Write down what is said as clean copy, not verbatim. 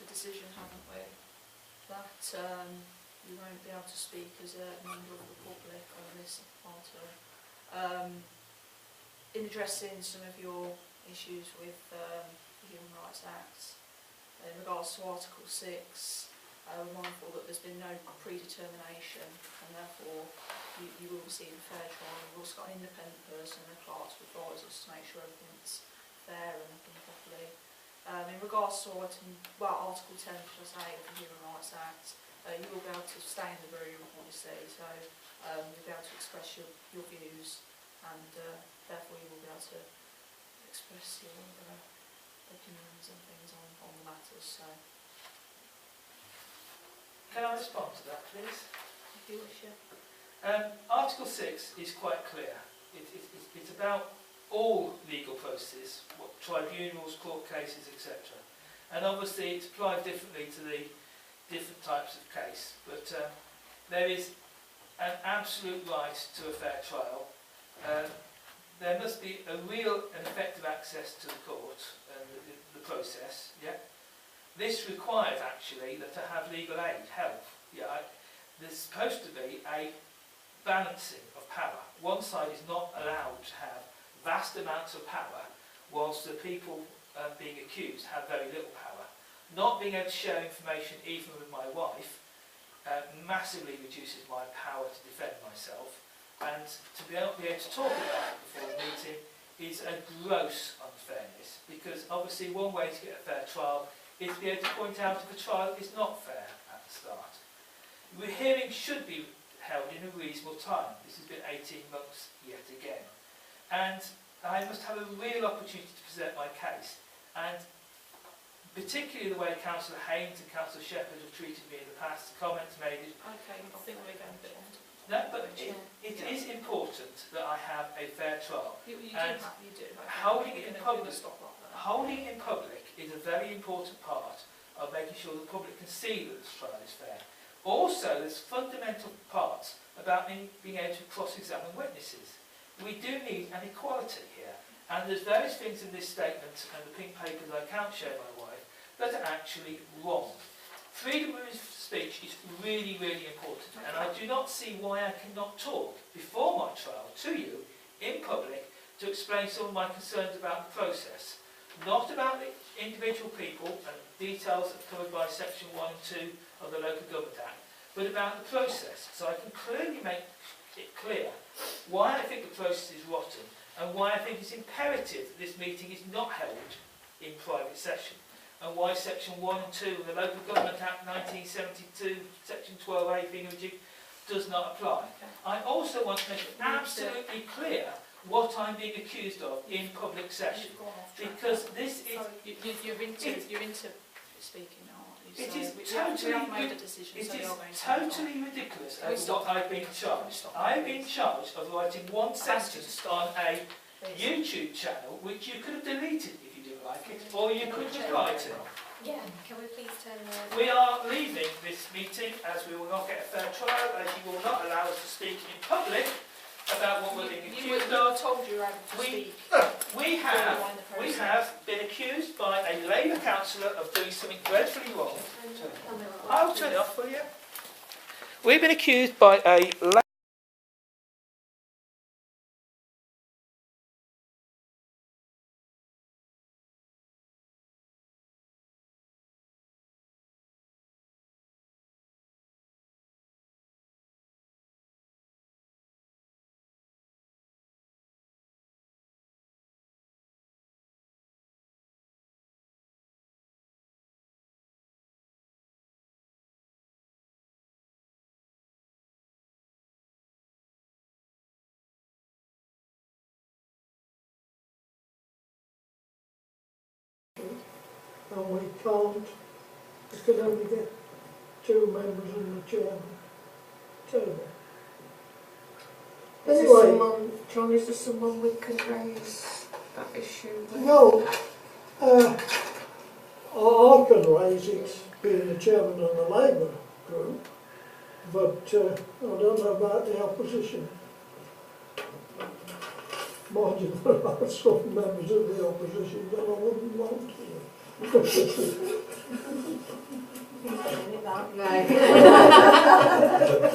to a decision, haven't we, that you won't be able to speak as a member of the public on this matter. In addressing some of your issues with the Human Rights Act, in regards to Article 6, we're mindful that there's been no predetermination, and therefore you will receive a fair trial. You've also got an independent person and a clerk to advise us to make sure everything's fair and properly. In regards to Article 10, should I say, of the Human Rights Act, you will be able to stay in the room, obviously, so you'll be able to express your views, and therefore you will be able to express your opinions and things on the matters. So, can I respond to that, please? if you wish, yeah. Article 6 is quite clear. It's about all legal processes, tribunals, court cases, etc. And obviously it's applied differently to the different types of case, but there is an absolute right to a fair trial. There must be a real and effective access to the court and the process. Yeah, this requires actually that to have legal aid, help. Yeah, there's supposed to be a balancing of power. One side is not allowed to have vast amounts of power, whilst the people being accused have very little power. Not being able to share information, even with my wife, massively reduces my power to defend myself. And to be able to talk about it before the meeting is a gross unfairness, because obviously one way to get a fair trial is to be able to point out if a trial is not fair at the start. The hearing should be held in a reasonable time. This has been 18 months yet again. And I must have a real opportunity to present my case. And particularly the way Councillor Haynes and Councillor Shepherd have treated me in the past, comments made. Okay, I think we're going a bit on to no, but it is important that I have a fair trial. You do. Holding it in public, holding it in public is a very important part of making sure the public can see that this trial is fair. Also, there's fundamental parts about being able to cross-examine witnesses. We do need an equality here, and there's various things in this statement and the pink papers I can't share with my wife that are actually wrong. Freedom of speech is really, really important, and I do not see why I cannot talk before my trial to you in public to explain some of my concerns about the process. Not about the individual people and details that are covered by Section 1 and 2 of the Local Government Act, but about the process, so I can clearly make it clear why I think the process is rotten and why I think it's imperative that this meeting is not held in private session, and why Section 1 and 2 of the Local Government Act 1972, Section 12A being reduced, does not apply. I also want to make it absolutely clear what I'm being accused of in public session, because this is... You're into speaking now, aren't you? It is totally ridiculous over what I've been charged. I've been charged of writing one sentence on a YouTube channel which you could have deleted if you didn't like it, or you could reply to. Yeah, can we please turn the... We are leaving this meeting as we will not get a fair trial, as you will not allow us to speak in public about what we're being accused of. Told you were able to speak. We have been accused by a Labour councillor of doing something dreadfully wrong. I'll turn it off for you. We've been accused by a Labour and we can't, we can only get 2 members and the chairman. Anyway, John, is there someone we can raise that issue with? no, I can raise it being the chairman of the Labour group, but I don't know about the opposition. Mind you, there are some members of the opposition that I wouldn't want to. but